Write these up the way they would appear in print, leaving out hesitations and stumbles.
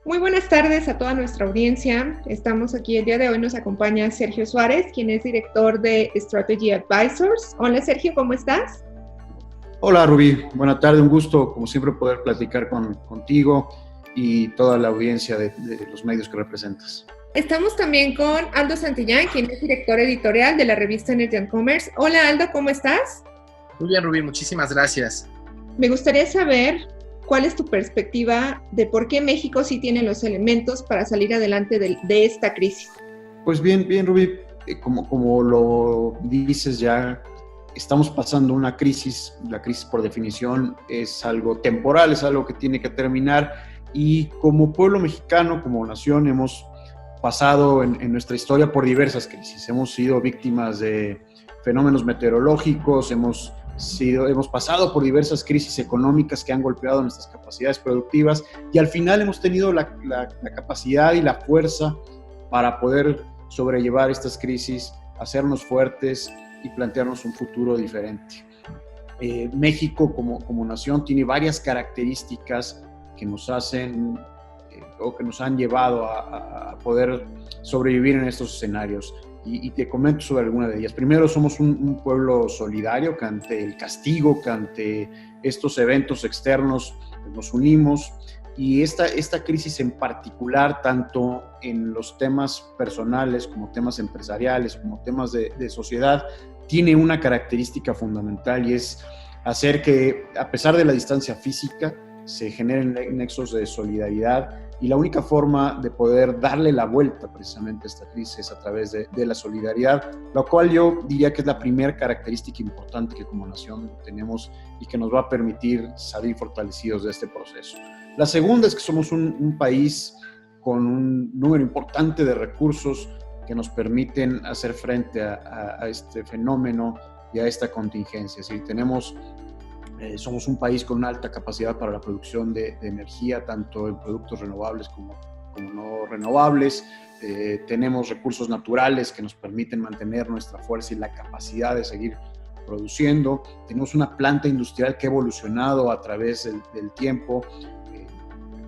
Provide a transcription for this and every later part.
Muy buenas tardes a toda nuestra audiencia. Estamos aquí el día de hoy, nos acompaña Sergio Suárez, quien es director de Strategy Advisors. Hola Sergio, ¿cómo estás? Hola Rubí, buena tarde, un gusto como siempre poder platicar contigo y toda la audiencia de los medios que representas. Estamos también con Aldo Santillán, quien es director editorial de la revista Energy and Commerce. Hola Aldo, ¿cómo estás? Muy bien Rubí, muchísimas gracias. Me gustaría saber cuál es tu perspectiva de por qué México sí tiene los elementos para salir adelante de esta crisis. Pues bien Rubí, como lo dices ya, estamos pasando una crisis. La crisis por definición es algo temporal, es algo que tiene que terminar, y como pueblo mexicano, como nación, hemos pasado en nuestra historia por diversas crisis. Hemos sido víctimas de fenómenos meteorológicos, hemos pasado por diversas crisis económicas que han golpeado nuestras capacidades productivas, y al final hemos tenido la capacidad y la fuerza para poder sobrellevar estas crisis, hacernos fuertes y plantearnos un futuro diferente. México como nación tiene varias características que nos hacen o que nos han llevado a poder sobrevivir en estos escenarios. Y te comento sobre alguna de ellas. Primero, somos un pueblo solidario que ante el castigo, que ante estos eventos externos nos unimos. Y esta crisis en particular, tanto en los temas personales como temas empresariales, como temas de sociedad, tiene una característica fundamental, y es hacer que, a pesar de la distancia física, se generen nexos de solidaridad. Y la única forma de poder darle la vuelta precisamente a esta crisis es a través de la solidaridad, lo cual yo diría que es la primera característica importante que como nación tenemos y que nos va a permitir salir fortalecidos de este proceso. La segunda es que somos un país con un número importante de recursos que nos permiten hacer frente a este fenómeno y a esta contingencia. Es decir, somos un país con una alta capacidad para la producción de energía, tanto en productos renovables como no renovables. Tenemos recursos naturales que nos permiten mantener nuestra fuerza y la capacidad de seguir produciendo. Tenemos una planta industrial que ha evolucionado a través del tiempo.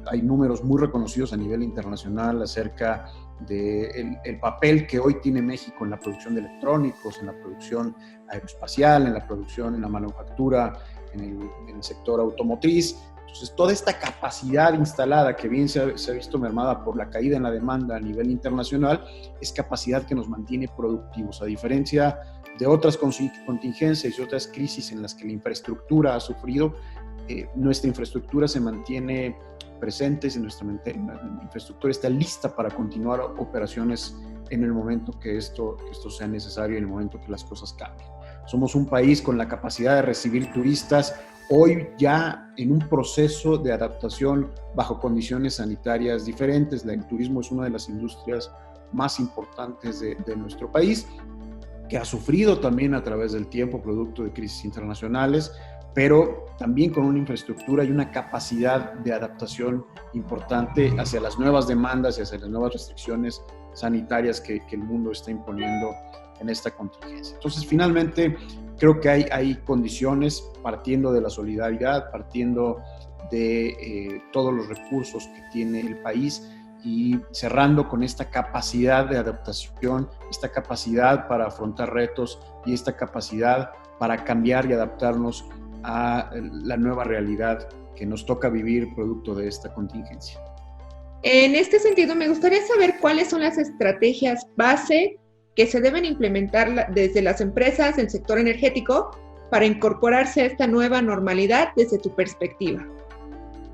Hay números muy reconocidos a nivel internacional acerca del papel que hoy tiene México en la producción de electrónicos, en la producción aeroespacial, en la producción, en la manufactura, en el sector automotriz. Entonces, toda esta capacidad instalada, que bien se ha visto mermada por la caída en la demanda a nivel internacional, es capacidad que nos mantiene productivos, a diferencia de otras contingencias y otras crisis en las que la infraestructura ha sufrido. Nuestra infraestructura se mantiene presente, nuestra infraestructura está lista para continuar operaciones en el momento que esto sea necesario, en el momento que las cosas cambien. Somos un país con la capacidad de recibir turistas, hoy ya en un proceso de adaptación bajo condiciones sanitarias diferentes. El turismo es una de las industrias más importantes de nuestro país, que ha sufrido también a través del tiempo producto de crisis internacionales, pero también con una infraestructura y una capacidad de adaptación importante hacia las nuevas demandas y hacia las nuevas restricciones sanitarias que el mundo está imponiendo en esta contingencia. Entonces, finalmente, creo que hay condiciones, partiendo de la solidaridad, partiendo de todos los recursos que tiene el país, y cerrando con esta capacidad de adaptación, esta capacidad para afrontar retos y esta capacidad para cambiar y adaptarnos a la nueva realidad que nos toca vivir producto de esta contingencia. En este sentido, me gustaría saber cuáles son las estrategias base que se deben implementar desde las empresas del sector energético para incorporarse a esta nueva normalidad desde tu perspectiva.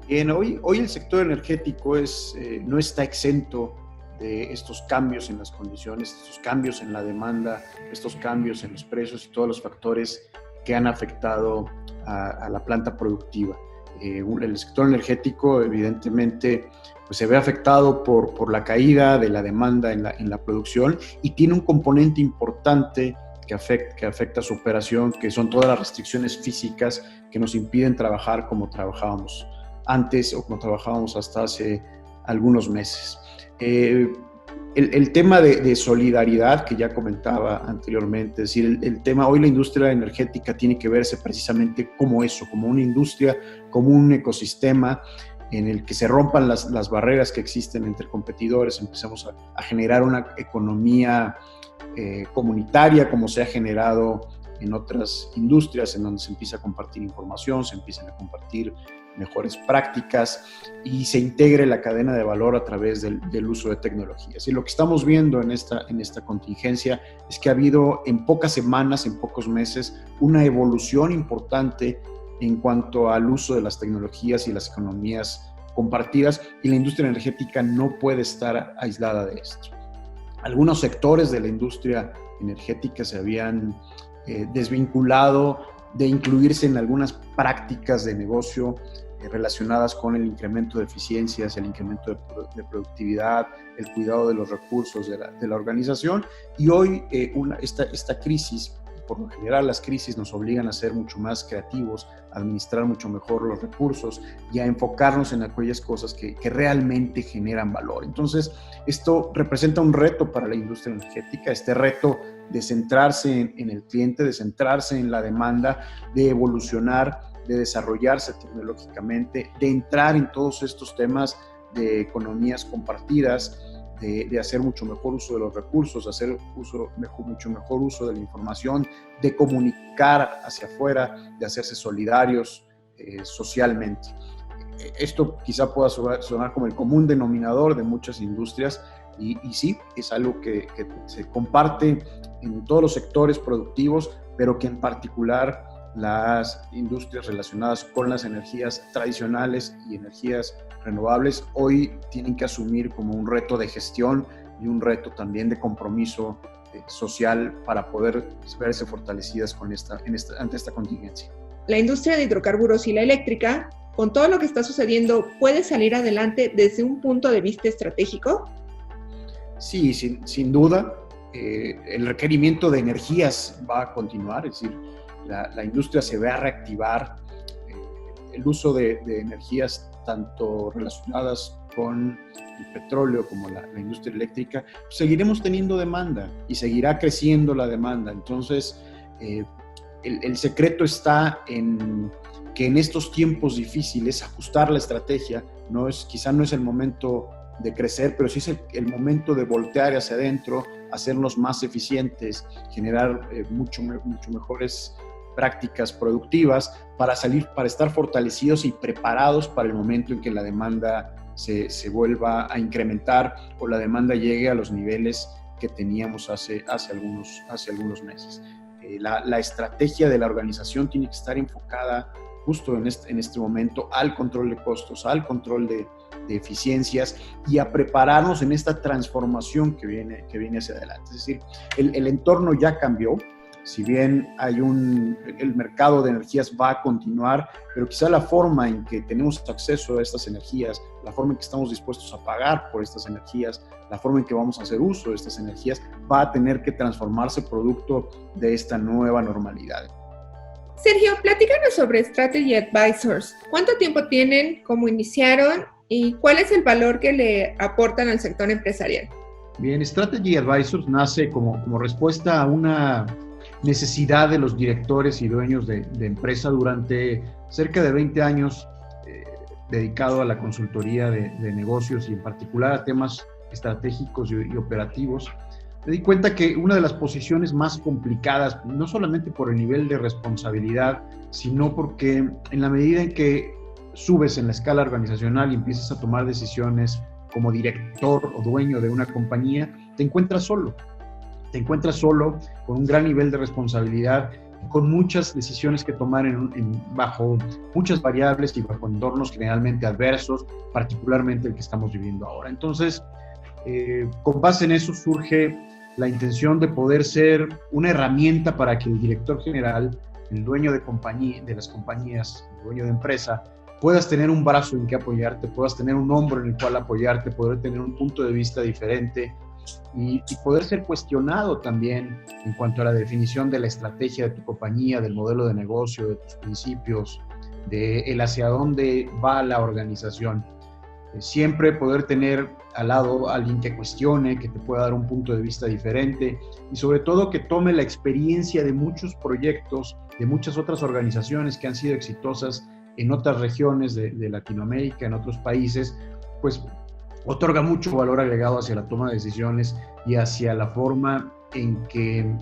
Bien, hoy el sector energético no está exento de estos cambios en las condiciones, estos cambios en la demanda, estos cambios en los precios y todos los factores que han afectado a la planta productiva. El sector energético, evidentemente, pues se ve afectado por la caída de la demanda en la producción, y tiene un componente importante que afecta su operación, que son todas las restricciones físicas que nos impiden trabajar como trabajábamos antes o como trabajábamos hasta hace algunos meses. El tema de solidaridad que ya comentaba anteriormente, es decir, el tema, hoy la industria energética tiene que verse precisamente como eso, como una industria, como un ecosistema, en el que se rompan las barreras que existen entre competidores, empecemos a generar una economía comunitaria como se ha generado en otras industrias, en donde se empieza a compartir información, se empiezan a compartir mejores prácticas y se integre la cadena de valor a través del uso de tecnologías. Y lo que estamos viendo en esta contingencia es que ha habido en pocas semanas, en pocos meses, una evolución importante en cuanto al uso de las tecnologías y las economías compartidas, y la industria energética no puede estar aislada de esto. Algunos sectores de la industria energética se habían desvinculado de incluirse en algunas prácticas de negocio relacionadas con el incremento de eficiencias, el incremento de productividad, el cuidado de los recursos de la organización. Y hoy esta crisis, por lo general las crisis nos obligan a ser mucho más creativos, a administrar mucho mejor los recursos y a enfocarnos en aquellas cosas que realmente generan valor. Entonces, esto representa un reto para la industria energética, este reto de centrarse en el cliente, de centrarse en la demanda, de evolucionar, de desarrollarse tecnológicamente, de entrar en todos estos temas de economías compartidas, de hacer mucho mejor uso de los recursos, hacer mucho mejor uso de la información, de comunicar hacia afuera, de hacerse solidarios socialmente. Esto quizá pueda sonar como el común denominador de muchas industrias y sí, es algo que se comparte en todos los sectores productivos, pero que en particular las industrias relacionadas con las energías tradicionales y energías renovables hoy tienen que asumir como un reto de gestión y un reto también de compromiso social para poder verse fortalecidas ante esta contingencia. La industria de hidrocarburos y la eléctrica, con todo lo que está sucediendo, ¿puede salir adelante desde un punto de vista estratégico? Sí, sin duda. El requerimiento de energías va a continuar, es decir, la industria se va a reactivar. El uso de energías tanto relacionadas con el petróleo como la industria eléctrica, pues seguiremos teniendo demanda y seguirá creciendo la demanda. Entonces, el secreto está en que en estos tiempos difíciles ajustar la estrategia quizá no es el momento de crecer, pero sí es el momento de voltear hacia adentro, hacernos más eficientes, generar mucho mejores prácticas productivas para estar fortalecidos y preparados para el momento en que la demanda se vuelva a incrementar o la demanda llegue a los niveles que teníamos hace algunos meses. La estrategia de la organización tiene que estar enfocada justo en este momento al control de costos, al control de eficiencias y a prepararnos en esta transformación que viene hacia adelante. Es decir, el entorno ya cambió. Si bien el mercado de energías va a continuar, pero quizá la forma en que tenemos acceso a estas energías, la forma en que estamos dispuestos a pagar por estas energías, la forma en que vamos a hacer uso de estas energías, va a tener que transformarse producto de esta nueva normalidad. Sergio, platícanos sobre Strategy Advisors. ¿Cuánto tiempo tienen? ¿Cómo iniciaron? ¿Y cuál es el valor que le aportan al sector empresarial? Bien, Strategy Advisors nace como respuesta a una necesidad de los directores y dueños de empresa durante cerca de 20 años dedicado a la consultoría de negocios y en particular a temas estratégicos y operativos. Me di cuenta que una de las posiciones más complicadas, no solamente por el nivel de responsabilidad, sino porque en la medida en que subes en la escala organizacional y empiezas a tomar decisiones como director o dueño de una compañía, te encuentras solo. Te encuentras solo con un gran nivel de responsabilidad, con muchas decisiones que tomar bajo muchas variables y bajo entornos generalmente adversos, particularmente el que estamos viviendo ahora. Entonces, con base en eso surge la intención de poder ser una herramienta para que el director general, el dueño de las compañías, el dueño de empresa, puedas tener un brazo en que apoyarte, puedas tener un hombro en el cual apoyarte, poder tener un punto de vista diferente y poder ser cuestionado también en cuanto a la definición de la estrategia de tu compañía, del modelo de negocio, de tus principios, de el hacia dónde va la organización. Siempre poder tener al lado a alguien que cuestione, que te pueda dar un punto de vista diferente y sobre todo que tome la experiencia de muchos proyectos, de muchas otras organizaciones que han sido exitosas en otras regiones de Latinoamérica, en otros países, pues otorga mucho valor agregado hacia la toma de decisiones y hacia la forma en que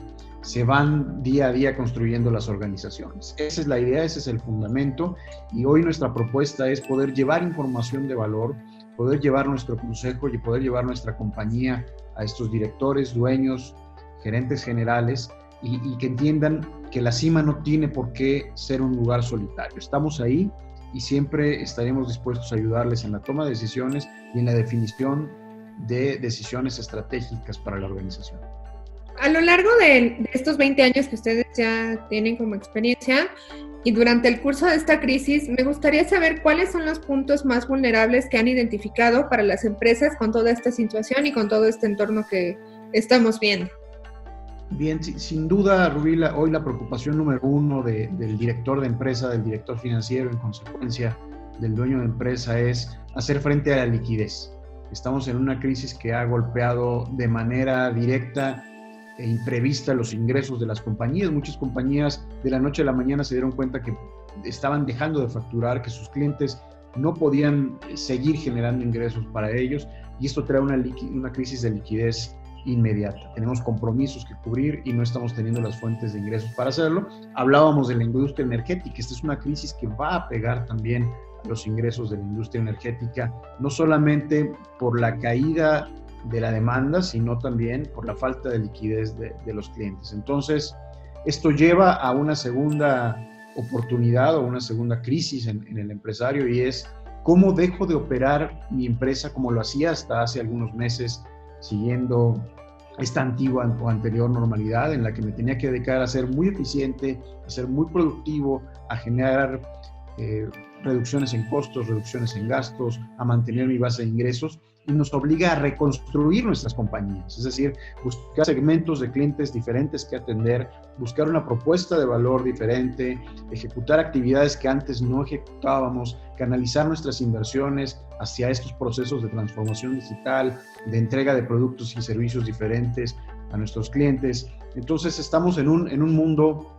se van día a día construyendo las organizaciones. Esa es la idea, ese es el fundamento, y hoy nuestra propuesta es poder llevar información de valor, poder llevar nuestro consejo y poder llevar nuestra compañía a estos directores, dueños, gerentes generales, y que entiendan que la cima no tiene por qué ser un lugar solitario. Estamos ahí y siempre estaremos dispuestos a ayudarles en la toma de decisiones y en la definición de decisiones estratégicas para la organización. A lo largo de estos 20 años que ustedes ya tienen como experiencia y durante el curso de esta crisis, me gustaría saber cuáles son los puntos más vulnerables que han identificado para las empresas con toda esta situación y con todo este entorno que estamos viendo. Bien, sin duda, Rubí, hoy la preocupación número uno del director de empresa, del director financiero, en consecuencia del dueño de empresa, es hacer frente a la liquidez. Estamos en una crisis que ha golpeado de manera directa e imprevista los ingresos de las compañías. Muchas compañías de la noche a la mañana se dieron cuenta que estaban dejando de facturar, que sus clientes no podían seguir generando ingresos para ellos, y esto trae una crisis de liquidez inmediata. Tenemos compromisos que cubrir y no estamos teniendo las fuentes de ingresos para hacerlo. Hablábamos de la industria energética. Esta es una crisis que va a pegar también a los ingresos de la industria energética, no solamente por la caída de la demanda, sino también por la falta de liquidez de los clientes. Entonces, esto lleva a una segunda oportunidad o una segunda crisis en el empresario, y es cómo dejo de operar mi empresa como lo hacía hasta hace algunos meses, siguiendo esta antigua o anterior normalidad en la que me tenía que dedicar a ser muy eficiente, a ser muy productivo, a generar reducciones en costos, reducciones en gastos, a mantener mi base de ingresos, y nos obliga a reconstruir nuestras compañías, es decir, buscar segmentos de clientes diferentes que atender, buscar una propuesta de valor diferente, ejecutar actividades que antes no ejecutábamos, canalizar nuestras inversiones hacia estos procesos de transformación digital, de entrega de productos y servicios diferentes a nuestros clientes. Entonces estamos en un mundo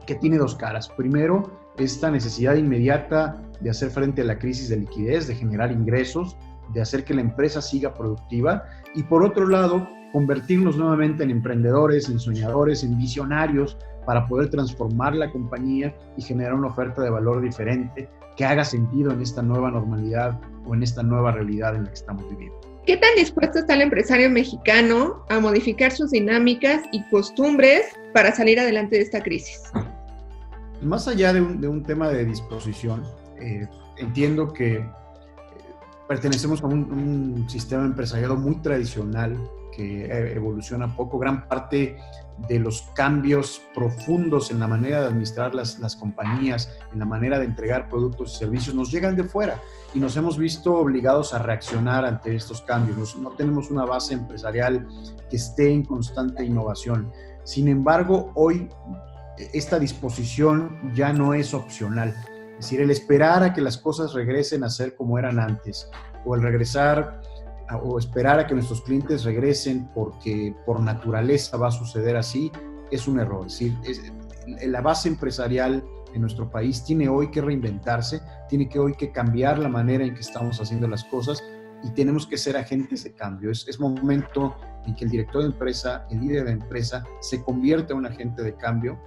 que tiene dos caras. Primero, esta necesidad inmediata de hacer frente a la crisis de liquidez, de generar ingresos, de hacer que la empresa siga productiva, y por otro lado, convertirnos nuevamente en emprendedores, en soñadores, en visionarios, para poder transformar la compañía y generar una oferta de valor diferente que haga sentido en esta nueva normalidad o en esta nueva realidad en la que estamos viviendo. ¿Qué tan dispuesto está el empresario mexicano a modificar sus dinámicas y costumbres para salir adelante de esta crisis? Más allá de un tema de disposición, entiendo que pertenecemos a un sistema empresarial muy tradicional que evoluciona poco. Gran parte de los cambios profundos en la manera de administrar las compañías, en la manera de entregar productos y servicios, nos llegan de fuera y nos hemos visto obligados a reaccionar ante estos cambios. No tenemos una base empresarial que esté en constante innovación. Sin embargo, hoy esta disposición ya no es opcional. Es decir, el esperar a que las cosas regresen a ser como eran antes, o el regresar o esperar a que nuestros clientes regresen porque por naturaleza va a suceder así, es un error. Es decir, la base empresarial en nuestro país tiene hoy que reinventarse, tiene que hoy que cambiar la manera en que estamos haciendo las cosas, y tenemos que ser agentes de cambio. Es momento en que el director de empresa, el líder de empresa, se convierta en un agente de cambio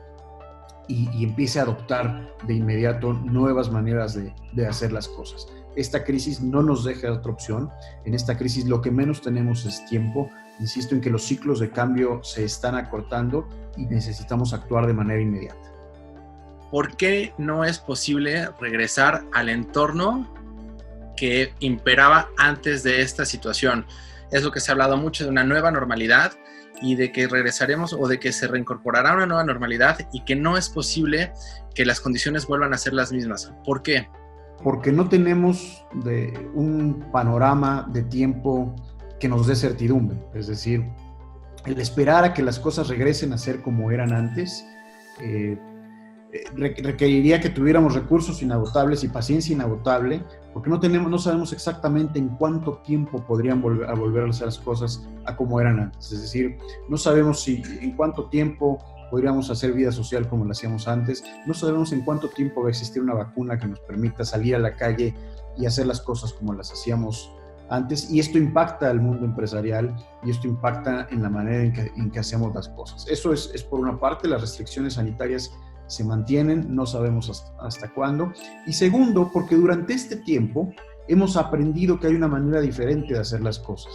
y empiece a adoptar de inmediato nuevas maneras de hacer las cosas. Esta crisis no nos deja otra opción. En esta crisis lo que menos tenemos es tiempo. Insisto en que los ciclos de cambio se están acortando y necesitamos actuar de manera inmediata. ¿Por qué no es posible regresar al entorno que imperaba antes de esta situación? Es lo que se ha hablado mucho de una nueva normalidad, y de que regresaremos o de que se reincorporará una nueva normalidad y que no es posible que las condiciones vuelvan a ser las mismas. ¿Por qué? Porque no tenemos un panorama de tiempo que nos dé certidumbre. Es decir, el esperar a que las cosas regresen a ser como eran antes requeriría que tuviéramos recursos inagotables y paciencia inagotable, porque no sabemos exactamente en cuánto tiempo podrían volver a hacer las cosas a como eran antes. Es decir, no sabemos en cuánto tiempo podríamos hacer vida social como lo hacíamos antes. No sabemos en cuánto tiempo va a existir una vacuna que nos permita salir a la calle y hacer las cosas como las hacíamos antes, y esto impacta al mundo empresarial y esto impacta en la manera en que hacemos las cosas. Eso es por una parte. Las restricciones sanitarias se mantienen, no sabemos hasta cuándo. Y segundo, porque durante este tiempo hemos aprendido que hay una manera diferente de hacer las cosas.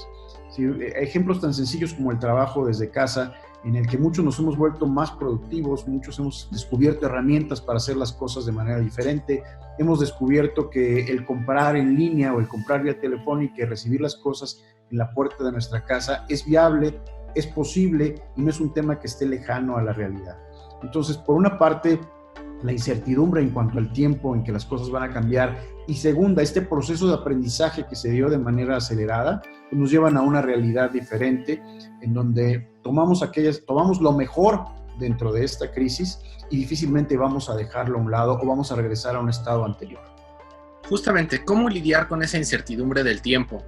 ¿Sí? Ejemplos tan sencillos como el trabajo desde casa, en el que muchos nos hemos vuelto más productivos, muchos hemos descubierto herramientas para hacer las cosas de manera diferente, hemos descubierto que el comprar en línea o el comprar vía telefónica y recibir las cosas en la puerta de nuestra casa es viable, es posible y no es un tema que esté lejano a la realidad. Entonces, por una parte, la incertidumbre en cuanto al tiempo en que las cosas van a cambiar, y segunda, este proceso de aprendizaje que se dio de manera acelerada, pues nos llevan a una realidad diferente en donde tomamos lo mejor dentro de esta crisis y difícilmente vamos a dejarlo a un lado o vamos a regresar a un estado anterior. Justamente, ¿cómo lidiar con esa incertidumbre del tiempo?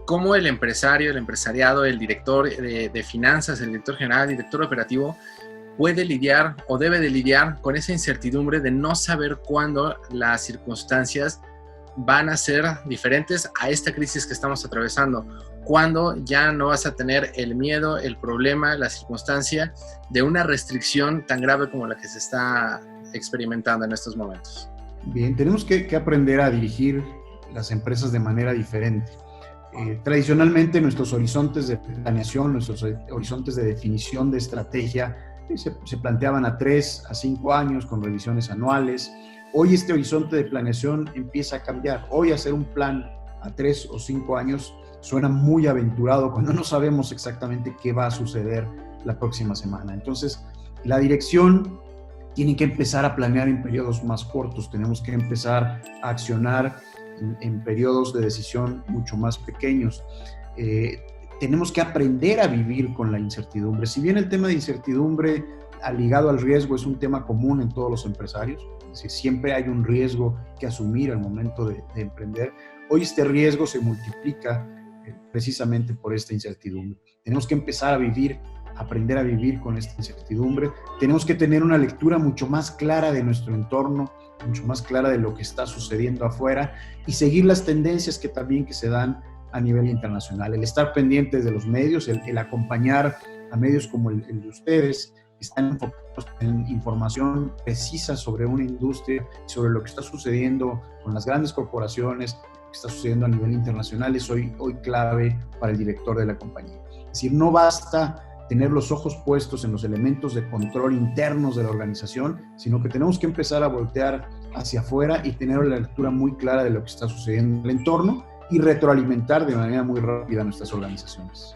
¿Cómo el empresario, el empresariado, el director de finanzas, el director general, el director operativo puede lidiar o debe de lidiar con esa incertidumbre de no saber cuándo las circunstancias van a ser diferentes a esta crisis que estamos atravesando? Cuándo ya no vas a tener el miedo, el problema, la circunstancia de una restricción tan grave como la que se está experimentando en estos momentos. Bien, tenemos que aprender a dirigir las empresas de manera diferente. Tradicionalmente nuestros horizontes de planeación, nuestros horizontes de definición de estrategia se planteaban a 3 a 5 años con revisiones anuales. Hoy este horizonte de planeación empieza a cambiar. Hoy hacer un plan a 3 o 5 años suena muy aventurado cuando no sabemos exactamente qué va a suceder la próxima semana. Entonces, la dirección tiene que empezar a planear en periodos más cortos. Tenemos que empezar a accionar en periodos de decisión mucho más pequeños. Tenemos que aprender a vivir con la incertidumbre. Si bien el tema de incertidumbre ligado al riesgo es un tema común en todos los empresarios, es decir, siempre hay un riesgo que asumir al momento de emprender, hoy este riesgo se multiplica precisamente por esta incertidumbre. Tenemos que empezar a aprender a vivir con esta incertidumbre. Tenemos que tener una lectura mucho más clara de nuestro entorno, mucho más clara de lo que está sucediendo afuera y seguir las tendencias que se dan a nivel internacional. El estar pendientes de los medios, el acompañar a medios como el de ustedes, que están enfocados en información precisa sobre una industria, sobre lo que está sucediendo con las grandes corporaciones, lo que está sucediendo a nivel internacional, es hoy clave para el director de la compañía. Es decir, no basta tener los ojos puestos en los elementos de control internos de la organización, sino que tenemos que empezar a voltear hacia afuera y tener la lectura muy clara de lo que está sucediendo en el entorno y retroalimentar de manera muy rápida nuestras organizaciones.